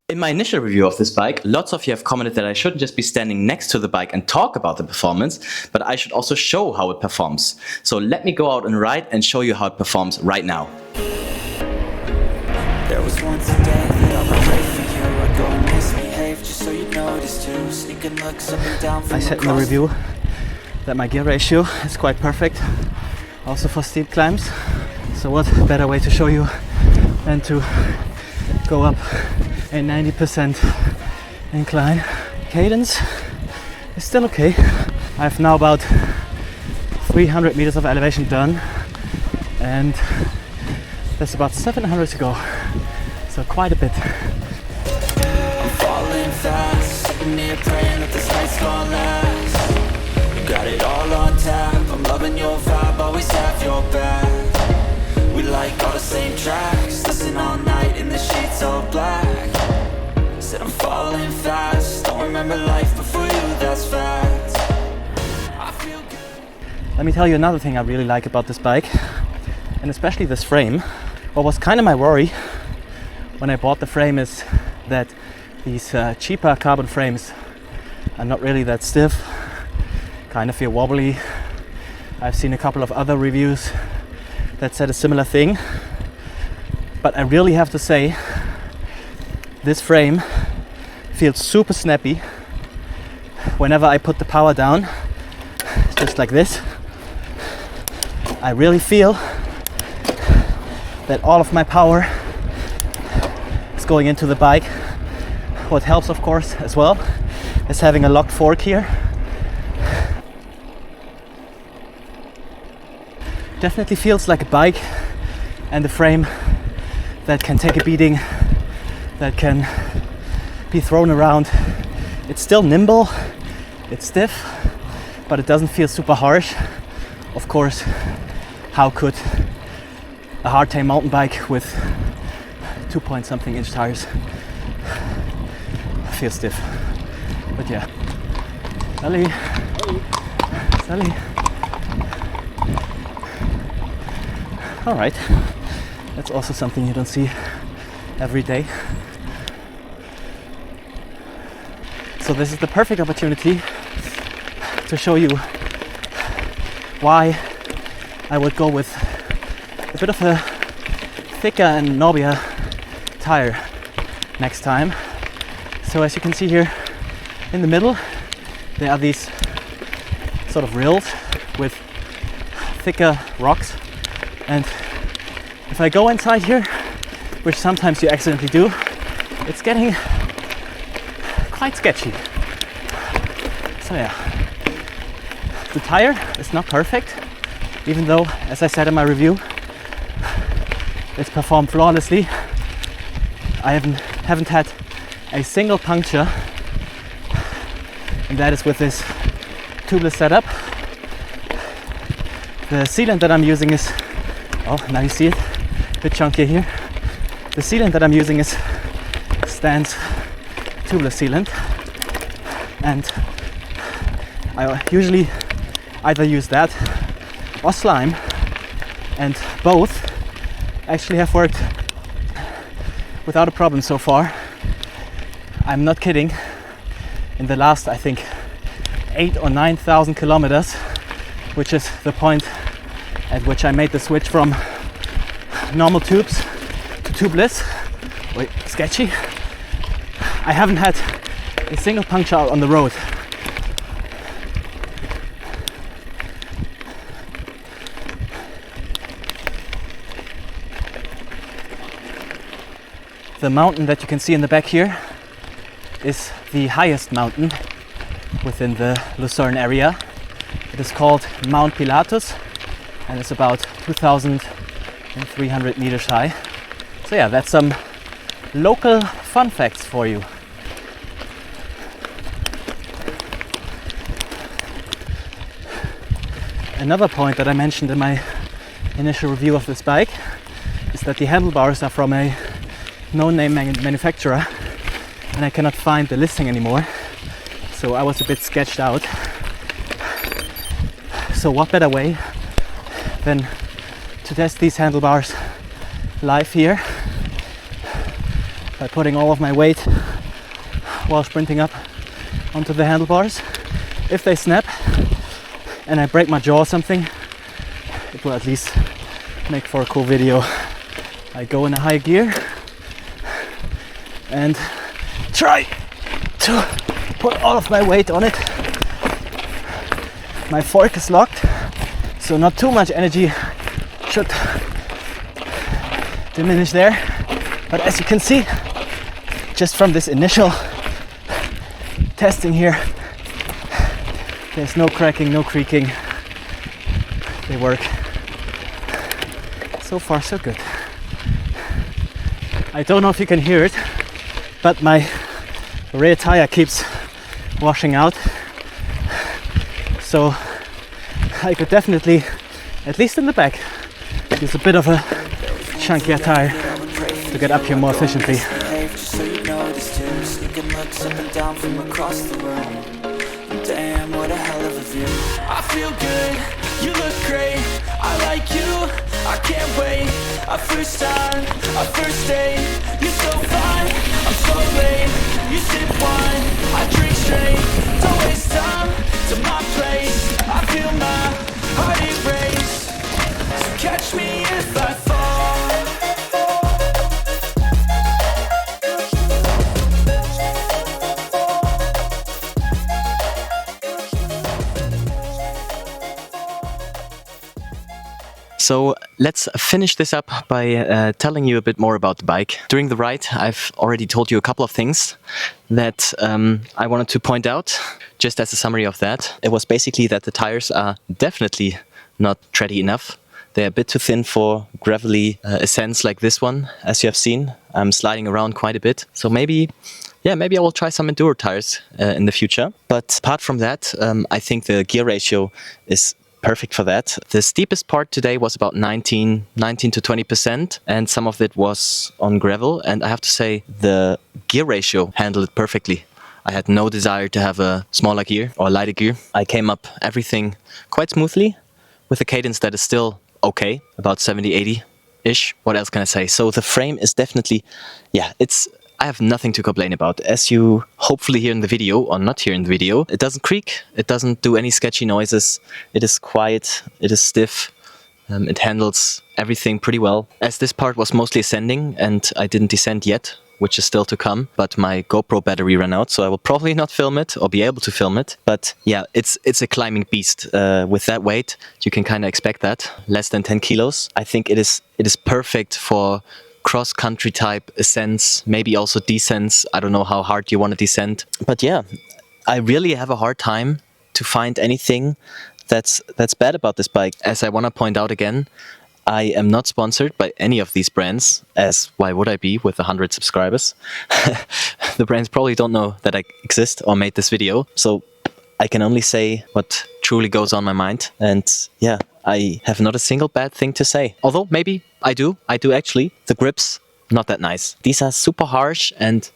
In my initial review of this bike, lots of you have commented that I shouldn't just be standing next to the bike and talk about the performance, but I should also show how it performs. So let me go out and ride and show you how it performs right now. There was once a day that I would pray for you. I'd go and misbehave just so you notice too. Sneaking looks up and down from I said in the review that my gear ratio is quite perfect, also for steep climbs. So what better way to show you than to go up a 90% incline. Cadence is still okay. I have now about 300 meters of elevation done, and there's about 700 to go, so quite a bit. I'm falling fast, sitting here praying that this night's gonna last. You got it all on tap, I'm loving your vibe, always have your back. We like all the same tracks, listen all night in the sheets all black. Said I'm falling fast, don't remember life before you, that's fact. I feel good. Let me tell you another thing I really like about this bike, and especially this frame. What was kind of my worry when I bought the frame is that these cheaper carbon frames are not really that stiff, kind of feel wobbly. I've seen a couple of other reviews that said a similar thing, but I really have to say this frame feels super snappy. Whenever I put the power down, just like this, I really feel that all of my power is going into the bike. What helps, of course, as well, is having a locked fork here. Definitely feels like a bike and a frame that can take a beating, that can be thrown around. It's still nimble, it's stiff, but it doesn't feel super harsh. Of course, how could a hardtail mountain bike with 2-point-something inch tires feel stiff? But yeah. Sally. Sally. Alright, that's also something you don't see every day. So this is the perfect opportunity to show you why I would go with a bit of a thicker and knobbier tire next time. So as you can see here in the middle, there are these sort of rills with thicker rocks. And if I go inside here, which sometimes you accidentally do, it's getting quite sketchy. So yeah, the tire is not perfect, even though, as I said in my review, it's performed flawlessly. I haven't had a single puncture, and that is with this tubeless setup. The sealant that I'm using is, oh, now you see it, a bit chunky here. The sealant that I'm using is Stan's tubeless sealant, and I usually either use that or slime, and both actually have worked without a problem so far. I'm not kidding. In the last, I think, 8,000 or 9,000 kilometers, which is the point at which I made the switch from normal tubes to tubeless. Wait, sketchy. I haven't had a single puncture out on the road. The mountain that you can see in the back here is the highest mountain within the Lucerne area. It is called Mount Pilatus, and it's about 2,300 meters high. So yeah, that's some local fun facts for you. Another point that I mentioned in my initial review of this bike is that the handlebars are from a no-name manufacturer, and I cannot find the listing anymore, so I was a bit sketched out. So what better way than to test these handlebars live here by putting all of my weight while sprinting up onto the handlebars. If they snap and I break my jaw or something, it will at least make for a cool video. I go in a high gear and try to put all of my weight on it. My fork is locked, so not too much energy should diminish there. But as you can see, just from this initial testing here, there's no cracking, no creaking. They work. So far, so good. I don't know if you can hear it, but my rear tire keeps washing out. So I could definitely, at least in the back, use a bit of a chunkier tire to get up here more efficiently. Damn, what a hell of a view. I feel good, you look great, I like you, I can't wait. Our first time, our first date, you're so fine, I'm so late. You sip wine, I drink straight, don't waste time to my place. I feel my heart erase, so catch me if I fall. So let's finish this up by telling you a bit more about the bike. During the ride, I've already told you a couple of things that I wanted to point out. Just as a summary of that, it was basically that the tires are definitely not tready enough. They're a bit too thin for gravelly ascents like this one, as you have seen. I'm sliding around quite a bit. So maybe I will try some enduro tires in the future. But apart from that, I think the gear ratio is perfect for that. The steepest part today was about 19 to 20%, and some of it was on gravel. And I have to say the gear ratio handled it perfectly. I had no desire to have a smaller gear or lighter gear. I came up everything quite smoothly with a cadence that is still okay, about 70, 80-ish. What else can I say? So the frame is definitely, I have nothing to complain about. As you hopefully hear in the video, or not hear in the video, it doesn't creak, it doesn't do any sketchy noises, it is quiet, it is stiff, it handles everything pretty well. As this part was mostly ascending and I didn't descend yet, which is still to come, but my GoPro battery ran out, so I will probably not film it or be able to film it. But yeah, it's a climbing beast. With that weight, you can kind of expect that, less than 10 kilos. I think it is perfect for cross-country type ascents, maybe also descents. I don't know how hard you want to descend. But yeah, I really have a hard time to find anything that's bad about this bike. As I want to point out again, I am not sponsored by any of these brands, as why would I be with 100 subscribers? The brands probably don't know that I exist or made this video, so I can only say what truly goes on my mind. And yeah, I have not a single bad thing to say. Although maybe I do actually. The grips, not that nice. These are super harsh, and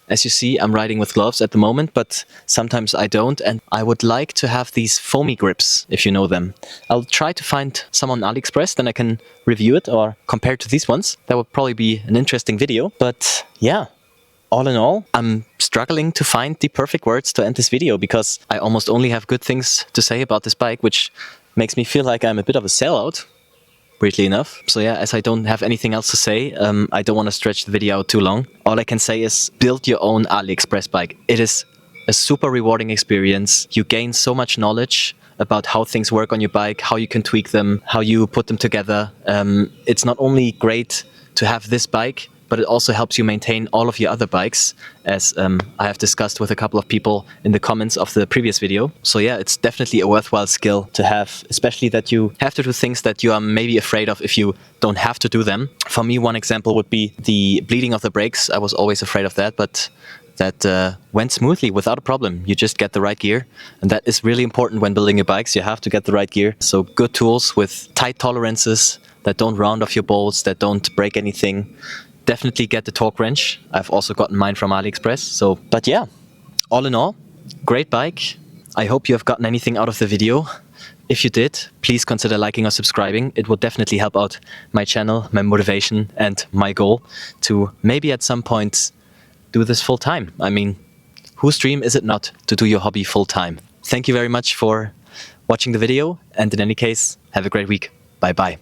as you see, I'm riding with gloves at the moment, but sometimes I don't, and I would like to have these foamy grips, if you know them. I'll try to find some on AliExpress, then I can review it or compare to these ones. That would probably be an interesting video. But yeah, all in all, I'm struggling to find the perfect words to end this video, because I almost only have good things to say about this bike, which makes me feel like I'm a bit of a sellout, weirdly enough. So yeah, as I don't have anything else to say, I don't want to stretch the video out too long. All I can say is build your own AliExpress bike. It is a super rewarding experience. You gain so much knowledge about how things work on your bike, how you can tweak them, how you put them together. It's not only great to have this bike, but it also helps you maintain all of your other bikes, as I have discussed with a couple of people in the comments of the previous video. So yeah, it's definitely a worthwhile skill to have, especially that you have to do things that you are maybe afraid of if you don't have to do them. For me, one example would be the bleeding of the brakes. I was always afraid of that, but that went smoothly without a problem. You just get the right gear, and that is really important when building your bikes. You have to get the right gear. So good tools with tight tolerances that don't round off your bolts, that don't break anything. Definitely get the torque wrench. I've also gotten mine from AliExpress. So, but yeah, all in all, great bike. I hope you have gotten anything out of the video. If you did, please consider liking or subscribing. It will definitely help out my channel, my motivation, and my goal to maybe at some point do this full time. I mean, whose dream is it not to do your hobby full time? Thank you very much for watching the video, and in any case, have a great week. Bye bye.